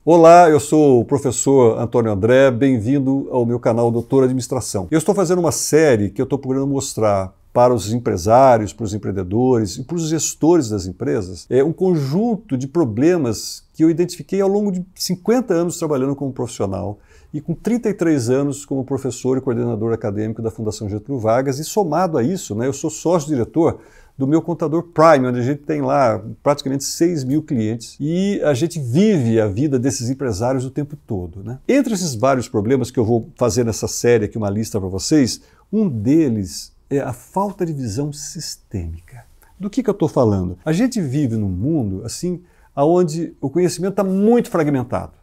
Olá, eu sou o professor Antônio André, bem-vindo ao meu canal Doutor Administração. Eu estou fazendo uma série que eu estou procurando mostrar para os empresários, para os empreendedores e para os gestores das empresas, um conjunto de problemas que eu identifiquei ao longo de 50 anos trabalhando como profissional e com 33 anos como professor e coordenador acadêmico da Fundação Getúlio Vargas, e somado a isso, eu sou sócio-diretor do meu contador Prime, onde a gente tem lá praticamente 6 mil clientes e a gente vive a vida desses empresários o tempo todo. Entre esses vários problemas que eu vou fazer nessa série aqui, uma lista para vocês, um deles é a falta de visão sistêmica. Do que eu estou falando? A gente vive num mundo assim, onde o conhecimento está muito fragmentado.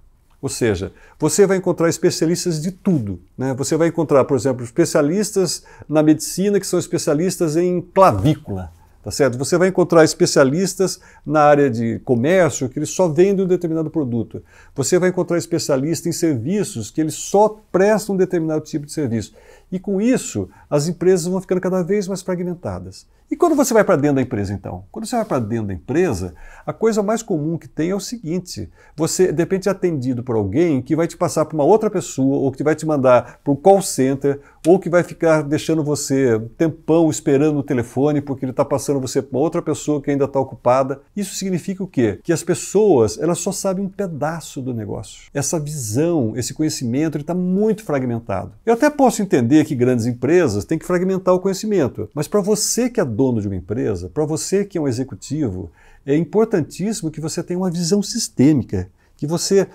Ou seja, você vai encontrar especialistas de tudo. Você vai encontrar, por exemplo, especialistas na medicina que são especialistas em clavícula. Tá certo? Você vai encontrar especialistas na área de comércio que eles só vendem um determinado produto. Você vai encontrar especialistas em serviços que eles só prestam um determinado tipo de serviço. E com isso, as empresas vão ficando cada vez mais fragmentadas. E quando você vai para dentro da empresa, então? Quando você vai para dentro da empresa, a coisa mais comum que tem é o seguinte: você, de repente, é atendido por alguém que vai te passar para uma outra pessoa, ou que vai te mandar para um call center, ou que vai ficar deixando você um tempão esperando o telefone porque ele está passando você para uma outra pessoa que ainda está ocupada. Isso significa o quê? Que as pessoas, elas só sabem um pedaço do negócio. Essa visão, esse conhecimento, ele está muito fragmentado. Eu até posso entender que grandes empresas têm que fragmentar o conhecimento, mas para você que é dono de uma empresa, para você que é um executivo, é importantíssimo que você tenha uma visão sistêmica, que você,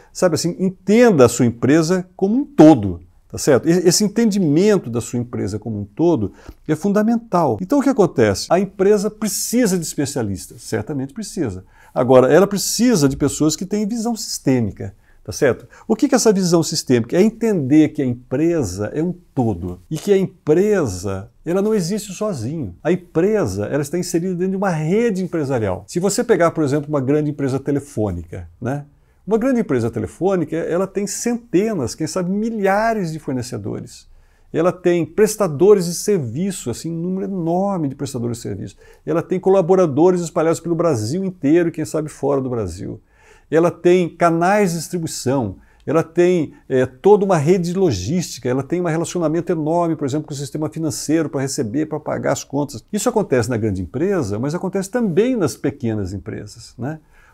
entenda a sua empresa como um todo. Tá certo? Esse entendimento da sua empresa como um todo é fundamental. Então o que acontece? A empresa precisa de especialistas, certamente precisa. Agora, ela precisa de pessoas que têm visão sistêmica, tá certo? O que é essa visão sistêmica? É entender que a empresa é um todo e que a empresa, ela não existe sozinho. A empresa, ela está inserida dentro de uma rede empresarial. Se você pegar, por exemplo, uma grande empresa telefônica, uma grande empresa telefônica, ela tem centenas, quem sabe milhares de fornecedores. Ela tem prestadores de serviço, um número enorme de prestadores de serviço. Ela tem colaboradores espalhados pelo Brasil inteiro, quem sabe fora do Brasil. Ela tem canais de distribuição, ela tem toda uma rede de logística, ela tem um relacionamento enorme, por exemplo, com o sistema financeiro para receber, para pagar as contas. Isso acontece na grande empresa, mas acontece também nas pequenas empresas,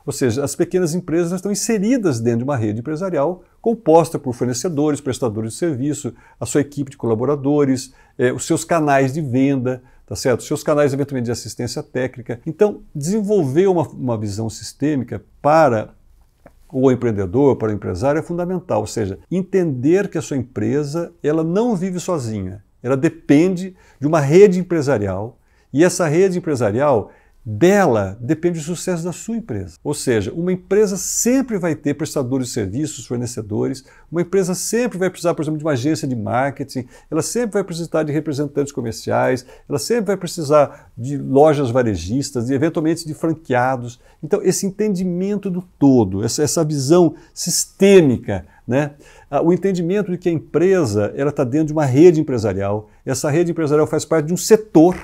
Ou seja, as pequenas empresas estão inseridas dentro de uma rede empresarial composta por fornecedores, prestadores de serviço, a sua equipe de colaboradores, os seus canais de venda, tá certo? Os seus canais eventualmente de assistência técnica. Então, desenvolver uma visão sistêmica para o empreendedor, para o empresário é fundamental. Ou seja, entender que a sua empresa ela não vive sozinha. Ela depende de uma rede empresarial e essa rede empresarial dela depende do sucesso da sua empresa. Ou seja, uma empresa sempre vai ter prestadores de serviços, fornecedores, uma empresa sempre vai precisar, por exemplo, de uma agência de marketing, ela sempre vai precisar de representantes comerciais, ela sempre vai precisar de lojas varejistas, e eventualmente de franqueados. Então, esse entendimento do todo, essa visão sistêmica, o entendimento de que a empresa está dentro de uma rede empresarial, essa rede empresarial faz parte de um setor.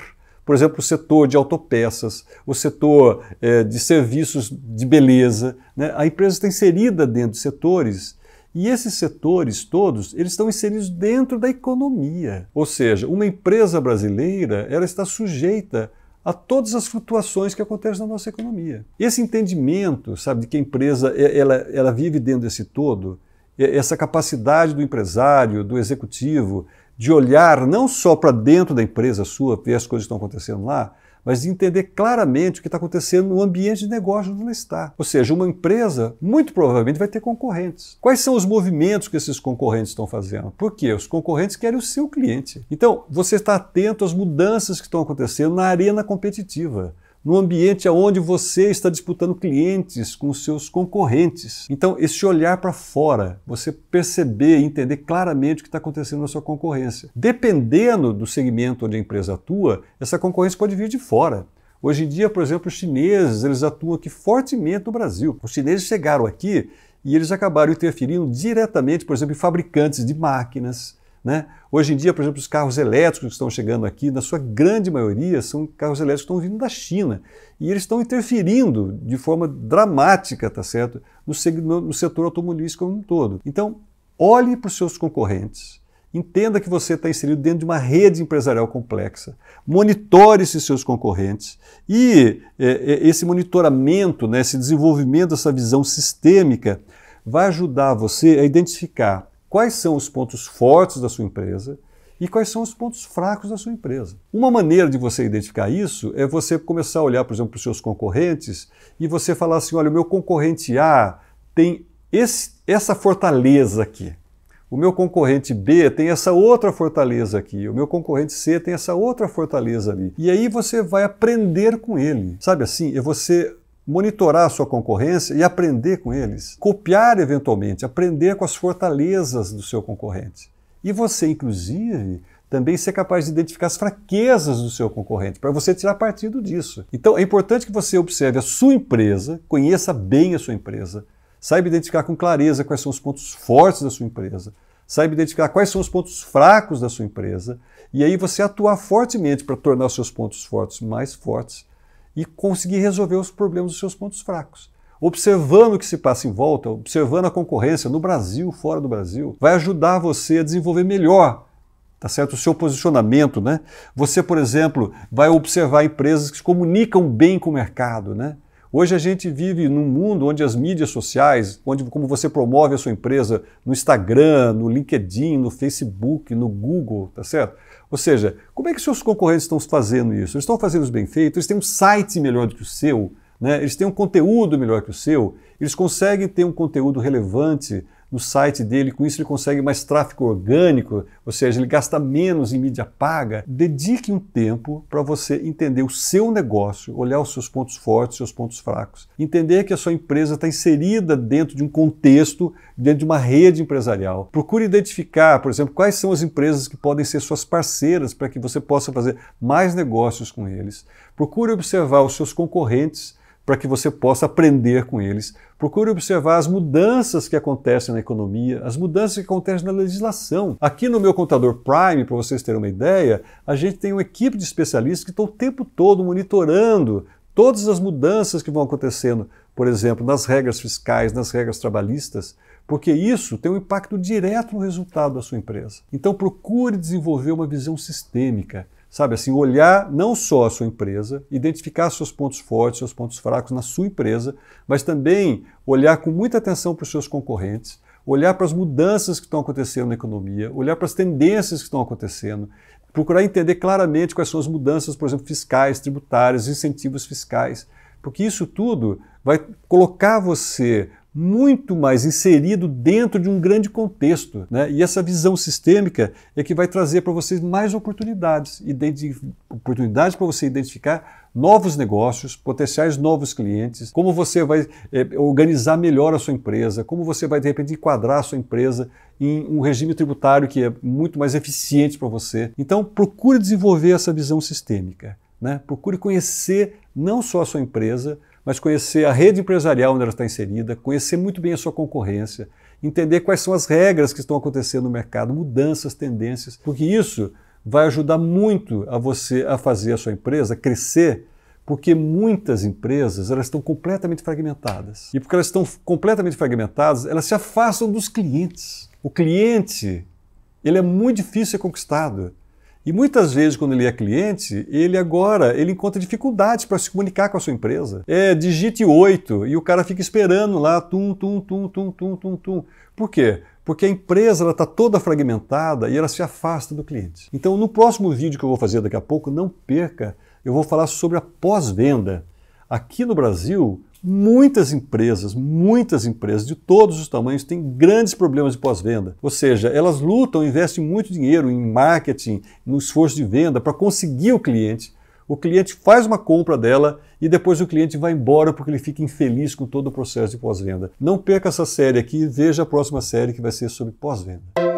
Por exemplo, o setor de autopeças, o setor de serviços de beleza. A empresa está inserida dentro de setores e esses setores todos eles estão inseridos dentro da economia. Ou seja, uma empresa brasileira ela está sujeita a todas as flutuações que acontecem na nossa economia. Esse entendimento, de que a empresa ela vive dentro desse todo, essa capacidade do empresário, do executivo, de olhar não só para dentro da empresa sua, ver as coisas que estão acontecendo lá, mas de entender claramente o que está acontecendo no ambiente de negócio onde ela está. Ou seja, uma empresa muito provavelmente vai ter concorrentes. Quais são os movimentos que esses concorrentes estão fazendo? Por quê? Os concorrentes querem o seu cliente. Então, você está atento às mudanças que estão acontecendo na arena competitiva, no ambiente onde você está disputando clientes com os seus concorrentes. Então, esse olhar para fora, você perceber e entender claramente o que está acontecendo na sua concorrência. Dependendo do segmento onde a empresa atua, essa concorrência pode vir de fora. Hoje em dia, por exemplo, os chineses, eles atuam aqui fortemente no Brasil. Os chineses chegaram aqui e eles acabaram interferindo diretamente, por exemplo, em fabricantes de máquinas, né? Hoje em dia, por exemplo, os carros elétricos que estão chegando aqui, na sua grande maioria, são carros elétricos que estão vindo da China. E eles estão interferindo de forma dramática, tá certo? No setor automobilístico como um todo. Então, olhe para os seus concorrentes. Entenda que você está inserido dentro de uma rede empresarial complexa. Monitore esses seus concorrentes. E esse monitoramento, né, esse desenvolvimento dessa visão sistêmica vai ajudar você a identificar quais são os pontos fortes da sua empresa e quais são os pontos fracos da sua empresa. Uma maneira de você identificar isso é você começar a olhar, por exemplo, para os seus concorrentes e você falar assim, olha, o meu concorrente A tem essa fortaleza aqui. O meu concorrente B tem essa outra fortaleza aqui. O meu concorrente C tem essa outra fortaleza ali. E aí você vai aprender com ele. Sabe assim? É você monitorar a sua concorrência e aprender com eles. Copiar eventualmente, aprender com as fortalezas do seu concorrente. E você, inclusive, também ser capaz de identificar as fraquezas do seu concorrente, para você tirar partido disso. Então é importante que você observe a sua empresa, conheça bem a sua empresa, saiba identificar com clareza quais são os pontos fortes da sua empresa, saiba identificar quais são os pontos fracos da sua empresa, e aí você atuar fortemente para tornar os seus pontos fortes mais fortes e conseguir resolver os problemas dos seus pontos fracos. Observando o que se passa em volta, observando a concorrência no Brasil, fora do Brasil, vai ajudar você a desenvolver melhor, tá certo? O seu posicionamento, né? Você, por exemplo, vai observar empresas que se comunicam bem com o mercado, né? Hoje a gente vive num mundo onde as mídias sociais, como você promove a sua empresa no Instagram, no LinkedIn, no Facebook, no Google, tá certo? Ou seja, como é que seus concorrentes estão fazendo isso? Eles estão fazendo isso bem feito? Eles têm um site melhor do que o seu, né? Eles têm um conteúdo melhor que o seu? Eles conseguem ter um conteúdo relevante no site dele, com isso ele consegue mais tráfego orgânico, ou seja, ele gasta menos em mídia paga. Dedique um tempo para você entender o seu negócio, olhar os seus pontos fortes, seus pontos fracos. Entender que a sua empresa está inserida dentro de um contexto, dentro de uma rede empresarial. Procure identificar, por exemplo, quais são as empresas que podem ser suas parceiras para que você possa fazer mais negócios com eles. Procure observar os seus concorrentes para que você possa aprender com eles. Procure observar as mudanças que acontecem na economia, as mudanças que acontecem na legislação. Aqui no meu Contador Prime, para vocês terem uma ideia, a gente tem uma equipe de especialistas que estão o tempo todo monitorando todas as mudanças que vão acontecendo, por exemplo, nas regras fiscais, nas regras trabalhistas, porque isso tem um impacto direto no resultado da sua empresa. Então procure desenvolver uma visão sistêmica. Sabe assim, olhar não só a sua empresa, identificar seus pontos fortes, seus pontos fracos na sua empresa, mas também olhar com muita atenção para os seus concorrentes, olhar para as mudanças que estão acontecendo na economia, olhar para as tendências que estão acontecendo, procurar entender claramente quais são as mudanças, por exemplo, fiscais, tributárias, incentivos fiscais, porque isso tudo vai colocar você muito mais inserido dentro de um grande contexto, né? E essa visão sistêmica é que vai trazer para vocês mais oportunidades para você identificar novos negócios, potenciais novos clientes, como você vai organizar melhor a sua empresa, como você vai, de repente, enquadrar a sua empresa em um regime tributário que é muito mais eficiente para você. Então, procure desenvolver essa visão sistêmica, né? Procure conhecer não só a sua empresa, mas conhecer a rede empresarial onde ela está inserida, conhecer muito bem a sua concorrência, entender quais são as regras que estão acontecendo no mercado, mudanças, tendências, porque isso vai ajudar muito a você a fazer a sua empresa crescer, porque muitas empresas elas estão completamente fragmentadas. E porque elas estão completamente fragmentadas, elas se afastam dos clientes. O cliente, ele é muito difícil de ser conquistado. E muitas vezes, quando ele é cliente, ele encontra dificuldades para se comunicar com a sua empresa. Digite 8 e o cara fica esperando lá, tum. Por quê? Porque a empresa está toda fragmentada e ela se afasta do cliente. Então, no próximo vídeo que eu vou fazer daqui a pouco, não perca, eu vou falar sobre a pós-venda. Aqui no Brasil, muitas empresas de todos os tamanhos têm grandes problemas de pós-venda. Ou seja, elas lutam, investem muito dinheiro em marketing, no esforço de venda para conseguir o cliente. O cliente faz uma compra dela e depois o cliente vai embora porque ele fica infeliz com todo o processo de pós-venda. Não perca essa série aqui e veja a próxima série que vai ser sobre pós-venda.